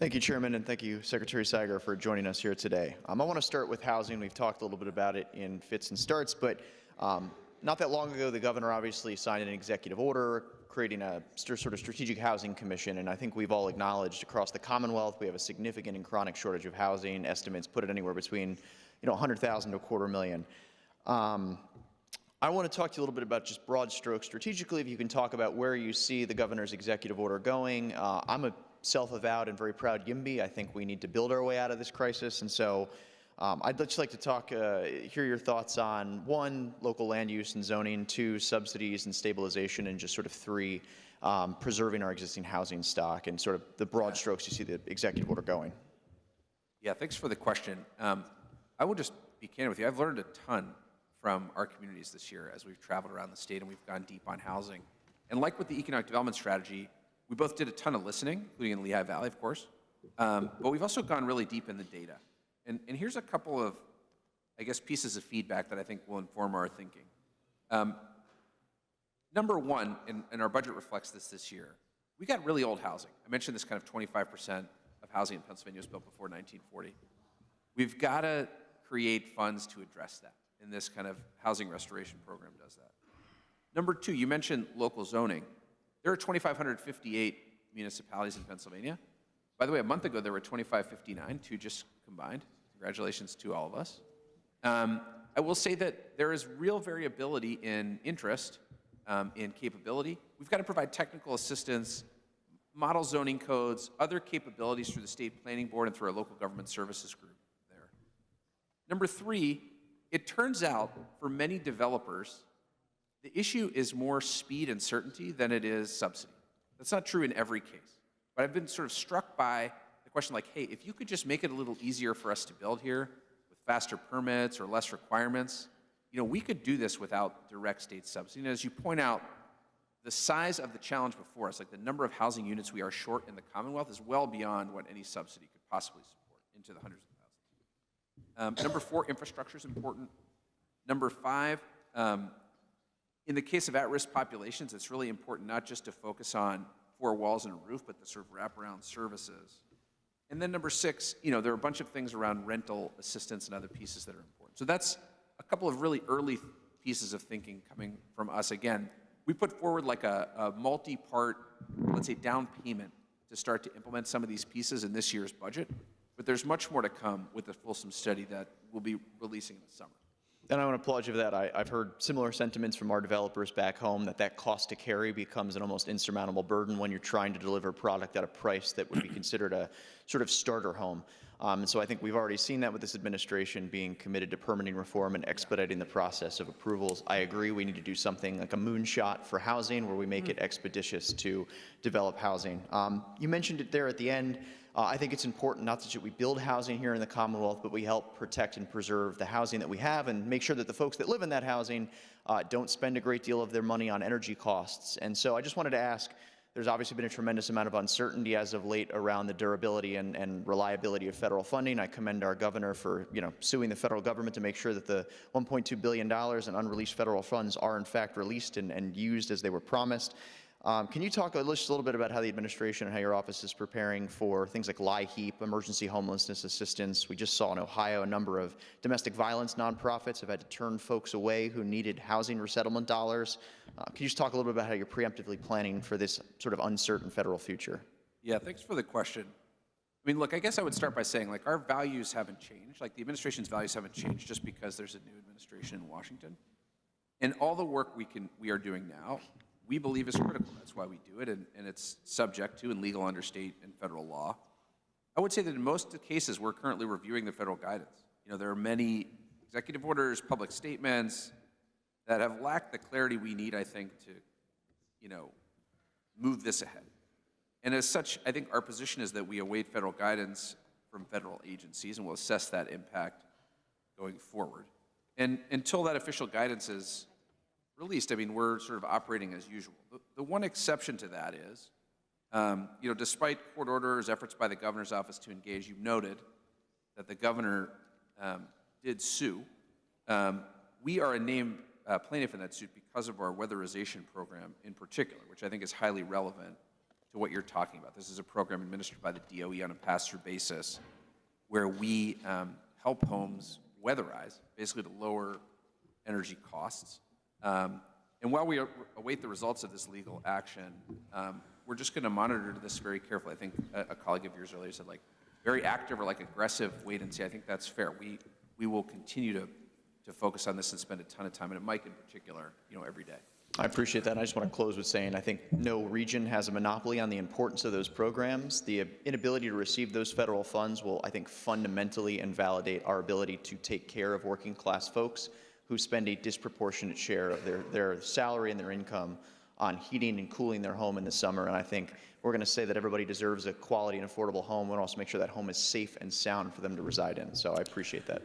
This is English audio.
Thank you, Chairman, and thank you, Secretary Sagar, for joining us here today. I want to start with housing. We've talked a little bit about it in fits and starts, but not that long ago, the governor obviously signed an executive order creating a sort of strategic housing commission, and I think we've all acknowledged across the Commonwealth we have a significant and chronic shortage of housing. Estimates put it anywhere between 100,000 to 250,000. I want to talk to you a little bit about just broad strokes strategically, if you can talk about where you see the governor's executive order going. I'm a self-avowed and very proud YIMBY. I think we need to build our way out of this crisis, and so I'd just like to hear your thoughts on 1, local land use and zoning, 2, subsidies and stabilization, and just sort of 3, preserving our existing housing stock, and sort of the broad strokes you see the executive order going. Yeah, thanks for the question. I will just be candid with you. I've learned a ton from our communities this year as we've traveled around the state and we've gone deep on housing. And like with the economic development strategy, we both did a ton of listening, including in Lehigh Valley, of course, but we've also gone really deep in the data. And here's a couple of, I guess, pieces of feedback that I think will inform our thinking. Number one, and our budget reflects this year, we got really old housing. I mentioned this kind of 25% of housing in Pennsylvania was built before 1940. We've got to create funds to address that, and this kind of housing restoration program does that. Number two, you mentioned local zoning. There are 2,558 municipalities in Pennsylvania. By the way, a month ago, there were 2,559, 2 just combined. Congratulations to all of us. I will say that there is real variability in interest, in capability. We've got to provide technical assistance, model zoning codes, other capabilities through the state planning board and through our local government services group there. Number 3, it turns out for many developers, the issue is more speed and certainty than it is subsidy. That's not true in every case. But I've been sort of struck by the question like, hey, if you could just make it a little easier for us to build here with faster permits or less requirements, we could do this without direct state subsidy. And as you point out, the size of the challenge before us, like the number of housing units we are short in the Commonwealth, is well beyond what any subsidy could possibly support, into the hundreds of thousands. Number 4, infrastructure is important. Number 5, in the case of at-risk populations, it's really important not just to focus on 4 walls and a roof, but to sort of wrap around services. And then number 6, there are a bunch of things around rental assistance and other pieces that are important. So that's a couple of really early pieces of thinking coming from us. Again, we put forward like a multi-part, let's say, down payment to start to implement some of these pieces in this year's budget. But there's much more to come with the fulsome study that we'll be releasing in the summer. And I want to applaud you for that. I've heard similar sentiments from our developers back home that cost to carry becomes an almost insurmountable burden when you're trying to deliver a product at a price that would be considered a sort of starter home. And so I think we've already seen that with this administration being committed to permitting reform and expediting the process of approvals. I agree we need to do something like a moonshot for housing where we make it expeditious to develop housing. You mentioned it there at the end. I think it's important not that we build housing here in the Commonwealth, but we help protect and preserve the housing that we have and make sure that the folks that live in that housing don't spend a great deal of their money on energy costs. And so I just wanted to ask, there's obviously been a tremendous amount of uncertainty as of late around the durability and reliability of federal funding. I commend our governor for suing the federal government to make sure that the $1.2 billion in unreleased federal funds are in fact released and used as they were promised. Can you talk just a little bit about how the administration and how your office is preparing for things like LIHEAP, emergency homelessness assistance? We just saw in Ohio a number of domestic violence nonprofits have had to turn folks away who needed housing resettlement dollars. Can you just talk a little bit about how you're preemptively planning for this sort of uncertain federal future? Yeah, thanks for the question. I mean, look, I guess I would start by saying, like, our values haven't changed. Like, the administration's values haven't changed just because there's a new administration in Washington. And all the work we are doing now, we believe is critical. That's why we do it, and it's subject to and legal under state and federal law. I would say that in most cases, we're currently reviewing the federal guidance. There are many executive orders, public statements that have lacked the clarity we need, I think, to, move this ahead. And as such, I think our position is that we await federal guidance from federal agencies, and we'll assess that impact going forward. And until that official guidance is released, I mean, we're sort of operating as usual. The one exception to that is, despite court orders, efforts by the governor's office to engage, you've noted that the governor did sue. We are a named plaintiff in that suit because of our weatherization program in particular, which I think is highly relevant to what you're talking about. This is a program administered by the DOE on a pass-through basis where we help homes weatherize, basically to lower energy costs. And while we await the results of this legal action, we're just going to monitor this very carefully. I think a colleague of yours earlier said, like, very active or like aggressive wait and see. I think that's fair. We will continue to focus on this and spend a ton of time, and Mike in particular, every day. I appreciate that. I just want to close with saying I think no region has a monopoly on the importance of those programs. The inability to receive those federal funds will, I think, fundamentally invalidate our ability to take care of working class folks who spend a disproportionate share of their salary and their income on heating and cooling their home in the summer. And I think we're going to say that everybody deserves a quality and affordable home. We'll also make sure that home is safe and sound for them to reside in. So I appreciate that.